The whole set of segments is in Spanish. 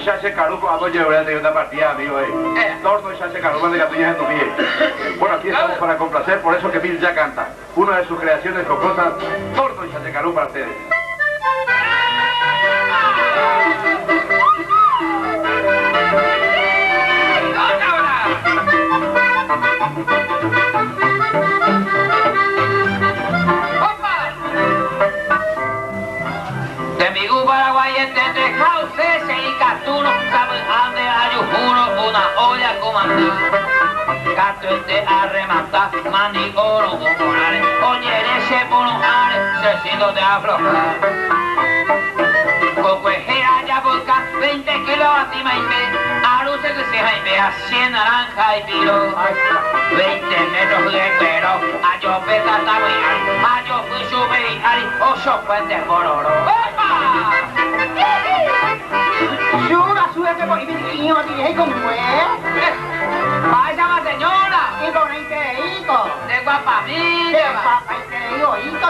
se caruco a dos llevar de una partida, amigo. Torno y se caruco de Catuñas en tu pie. Bueno, aquí estamos para complacer, por eso que Bill ya canta. Una de sus creaciones jocosas, Torno y se caruco para ustedes. Paraguay entre cauces y catunos, ande ayuno, una olla comandada. Gato este a rematar, mani oro, morales, oye, ese ponojare, se siento de aflojar. Cocuejea ya volca, 20 kilos a ti maime, a luces que se jaime, a 100 naranja y pilo. 20 metros de cuero, a yo peta tabuiar, a yo fui subir, a 8 fuentes por oro. Sube que por ahí no tienes con Vaya más señora. Y con el hijo. De guapamita. De papá y te digo, hijo,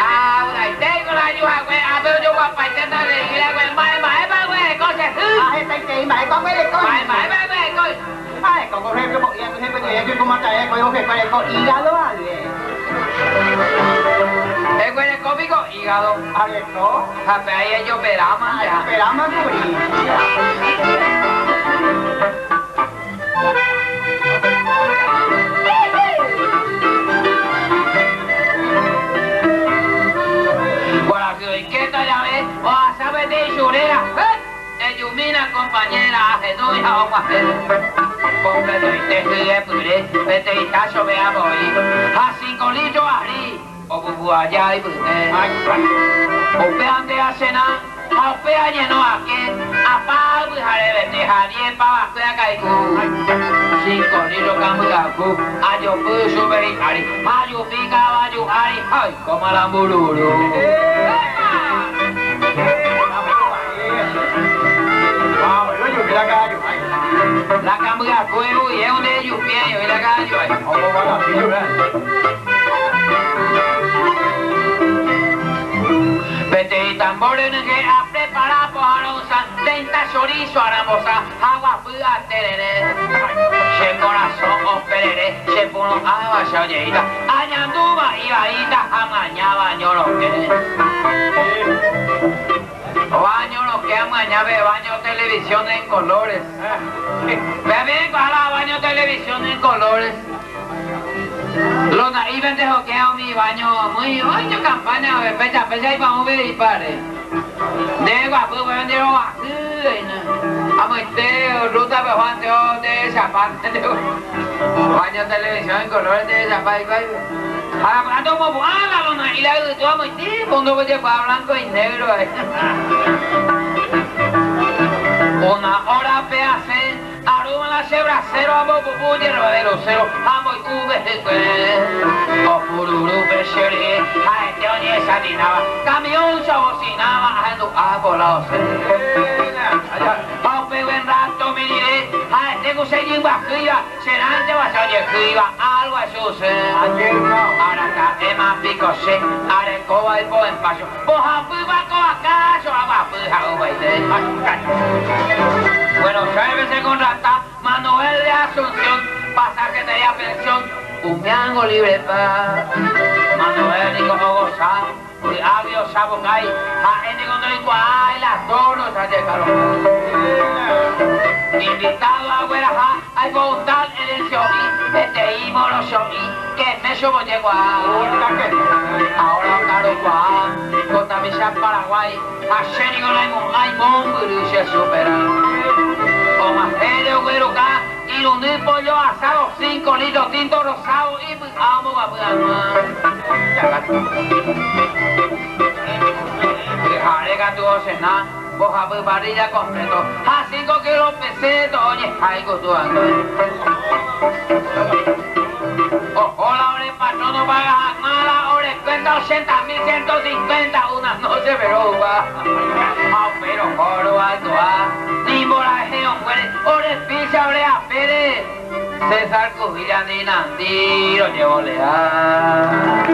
ah, una y tengo la yuja, güey. A ver, yo guapa y te da de ir, güey. Mae, güey, cosas. Ah, esta y te mae, ¿cómo eres? Mae, güey. Ay, como jefe, porque ya tu jefe te dice cómo está el código jefe, hígado, vale. El güey es cómico, hígado. ¿Abierto? Jape, ahí ellos operaban ya. Operaban, cubrir. Por la ciudad inquieta ya ves, o a saber de churera, Yumina compañera, genuina o mujer. Completo y te sigue puré, vete y tacho vea voy. A 5 litros ahí, o bubu allá y puré. O pean de acenar, a pea lleno aquí, a pa bujare vete jadie pa bajo ya caigu. 5 litros cambiacu, a yo puso vei ari, a yo pica a yo ari, ay, como la bururu. La cambia a fuego y es donde ellos piensan y la gallo ahí. ¿Cómo van a figurar? Vete y tambores que a preparar para usar 30 chorizo a la moza, agua fría tereré. Se corazón o perere, se pone agua chayeita, añanduba y baita, amaña baño lo que. Baño lo que amaña, ve baño televisión en colores. Ve bien, para baño televisión en colores. Los naives de joqueo mi baño muy baño campaña, fecha y vamos a ver y pare. De guapo, ven de guapo. Vamos a ruta bajante de zapate. Baño televisión en colores de zapate. Ahora como la lona y la de todo muy fondo de blanco y negro. Una hora peace, aroma la cebra cero, amo bubu y rodero cero, amo y ube, o pururu pecheri, a este oye satinaba, camión se bocinaba, ando a volado a un buen rato me diré, a este guseño guajiva, serán de vasallo escriba, algo sucede. Ahora acá es más picose, arecoba y po en paso, boja puba coacaso, agua puja ubaite. Buenos Aires con rata, Manuel de Asunción, pasaje de la pensión, un miango libre pa. Manuel y como gozar, y avio sabocay, a ende con el cual las donos a llegaron. Invitado a Guerajá, hay voluntad en el shogi, este imo los shogi, que me subo llegó a. Ahora caro Juan, Cotamisa Paraguay, a Shenigo hay Monguru se supera. O más medio güeruca, y un pollo asado, 5 litros tinto rosado y vamos a poder dejaré que tú cenar, vos a parrilla completo, a 5 kilos pesetos, oye, algo tú ando. Hola, ore patrón, no pagas mala, ore cuenta 80.150, una noche pero va. Pero coro alto a, ni moraje, ore pisa, ore a Pérez, César Cubilla, ni Nandí, lo llevo leal.